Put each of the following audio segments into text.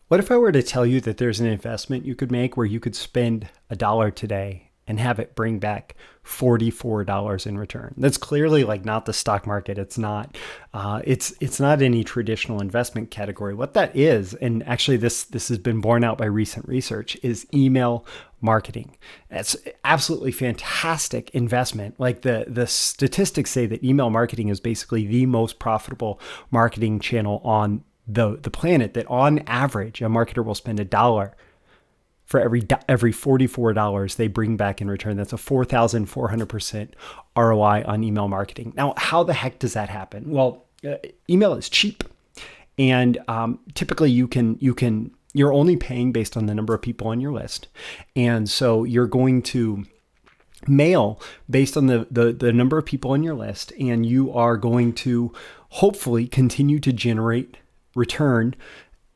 What if I were to tell you that there's an investment you could make where you could spend a dollar today and have it bring back $44 in return? That's clearly like not the stock market. It's not. It's not any traditional investment category. What that is, and actually this has been borne out by recent research, is email marketing. It's absolutely fantastic investment. Like the statistics say that email marketing is basically the most profitable marketing channel on the planet, that on average, a marketer will spend a dollar for every $44 they bring back in return. That's a 4,400% ROI on email marketing. Now, how the heck does that happen? Well, email is cheap, and typically you're only paying based on the number of people on your list, and so you're going to mail based on the number of people on your list, and you are going to hopefully continue to generate return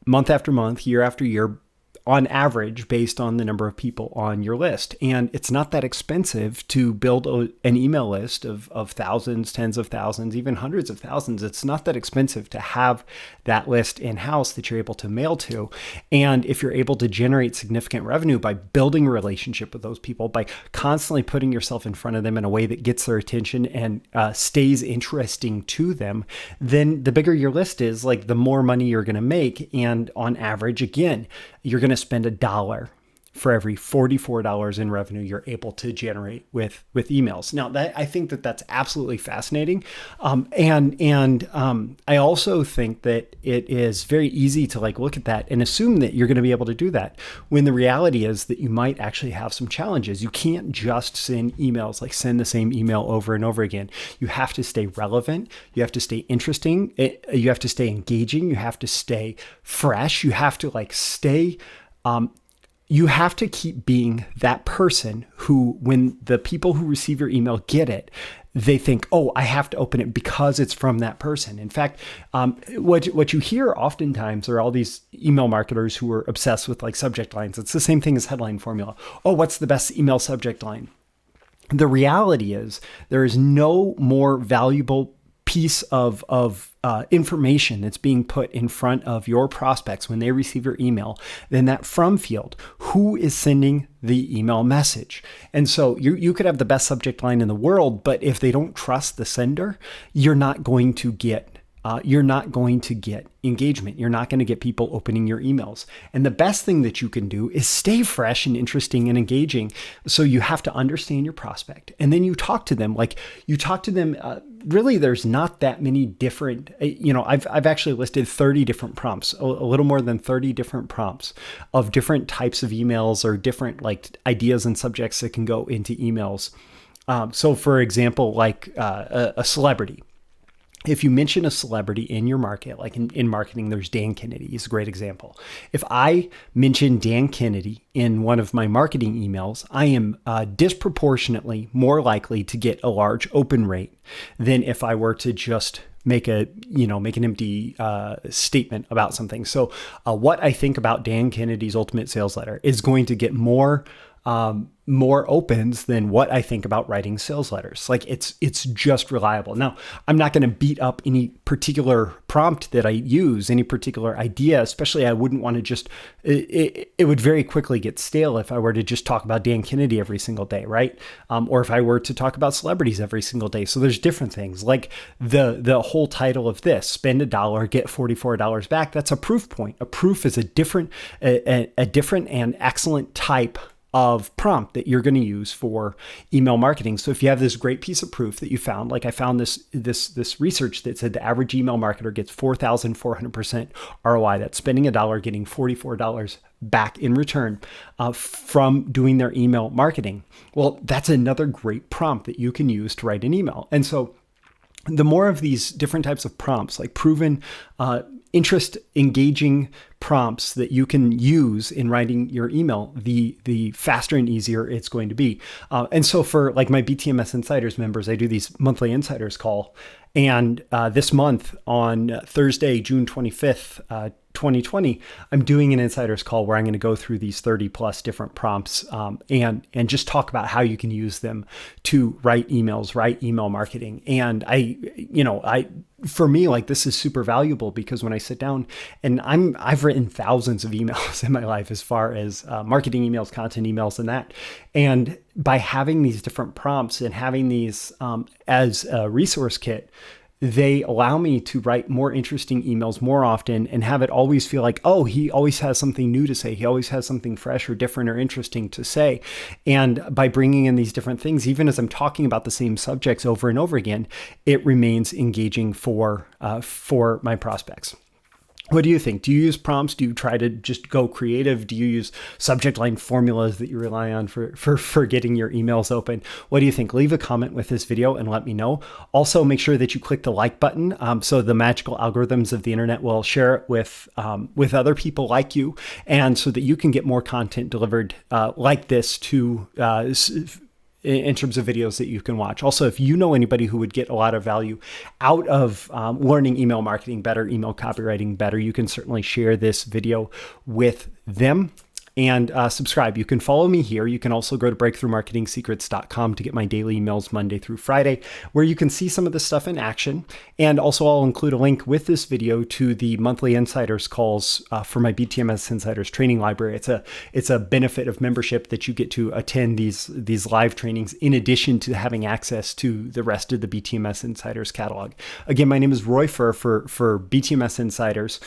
month after month, year after year, on average, based on the number of people on your list. And it's not that expensive to build an email list of thousands, tens of thousands, even hundreds of thousands. It's not that expensive to have that list in-house that you're able to mail to. And if you're able to generate significant revenue by building a relationship with those people, by constantly putting yourself in front of them in a way that gets their attention and stays interesting to them, then the bigger your list is, like the more money you're going to make. And on average, again, you're going to spend a dollar for every $44 in revenue you're able to generate with emails. Now, I think that's absolutely fascinating. I also think that it is very easy to look at that and assume that you're going to be able to do that, when the reality is that you might actually have some challenges. You can't just send emails, send the same email over and over again. You have to stay relevant. You have to stay interesting. You have to stay engaging. You have to stay fresh. You have to stay you have to keep being that person who, when the people who receive your email get it, they think, oh, I have to open it because it's from that person. In fact, what you hear oftentimes are all these email marketers who are obsessed with subject lines. It's the same thing as headline formula. Oh, what's the best email subject line? The reality is there is no more valuable piece of information that's being put in front of your prospects when they receive your email than that from field. Who is sending the email message? And so you could have the best subject line in the world, but if they don't trust the sender, you're not going to get engagement. You're not going to get people opening your emails. And the best thing that you can do is stay fresh and interesting and engaging. So you have to understand your prospect, and then you talk to them. Really, there's not that many different, I've actually listed 30 different prompts, a little more than 30 different prompts of different types of emails or different ideas and subjects that can go into emails. So for example, a celebrity. If you mention a celebrity in your market, in marketing, there's Dan Kennedy. He's a great example. If I mention Dan Kennedy in one of my marketing emails, I am disproportionately more likely to get a large open rate than if I were to just make an empty statement about something. So what I think about Dan Kennedy's Ultimate Sales Letter is going to get more opens than what I think about writing sales letters. It's just reliable. Now, I'm not going to beat up any particular prompt that I use, any particular idea, especially I wouldn't want to just, it would very quickly get stale if I were to just talk about Dan Kennedy every single day, right? Or if I were to talk about celebrities every single day. So there's different things, like the whole title of this, spend a dollar, get $44 back. That's a proof point. A proof is a different and excellent type of prompt that you're going to use for email marketing. So if you have this great piece of proof that you found, I found this research that said the average email marketer gets 4,400% ROI. That's spending a dollar, getting $44 back in return from doing their email marketing. Well, that's another great prompt that you can use to write an email. And so the more of these different types of prompts, proven interest engaging prompts that you can use in writing your email, the faster and easier it's going to be. And so for my BTMS Insiders members, I do these monthly Insiders call. And this month on Thursday, June 25th, 2020, I'm doing an insider's call where I'm going to go through these 30 plus different prompts and just talk about how you can use them to write emails, write email marketing. And for me, like, this is super valuable because when I sit down and I've written thousands of emails in my life as far as marketing emails, content emails, and that. And by having these different prompts and having these as a resource kit, they allow me to write more interesting emails more often and have it always feel like, oh, he always has something new to say. He always has something fresh or different or interesting to say. And by bringing in these different things, even as I'm talking about the same subjects over and over again, it remains engaging for my prospects. What do you think? Do you use prompts? Do you try to just go creative? Do you use subject line formulas that you rely on for getting your emails open? What do you think? Leave a comment with this video and let me know. Also, make sure that you click the like button so the magical algorithms of the internet will share it with other people like you, and so that you can get more content delivered like this to in terms of videos that you can watch. Also, if you know anybody who would get a lot of value out of learning email marketing better, email copywriting better, you can certainly share this video with them. And subscribe. You can follow me here. You can also go to breakthroughmarketingsecrets.com to get my daily emails Monday through Friday, where you can see some of this stuff in action. And also I'll include a link with this video to the monthly insiders calls for my BTMS Insiders training library. It's a benefit of membership that you get to attend these live trainings in addition to having access to the rest of the BTMS Insiders catalog. Again, my name is Roy Furr for BTMS Insiders,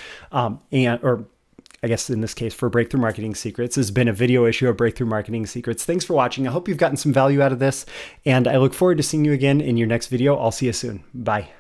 I guess in this case for Breakthrough Marketing Secrets. This has been a video issue of Breakthrough Marketing Secrets. Thanks for watching. I hope you've gotten some value out of this, and I look forward to seeing you again in your next video. I'll see you soon. Bye.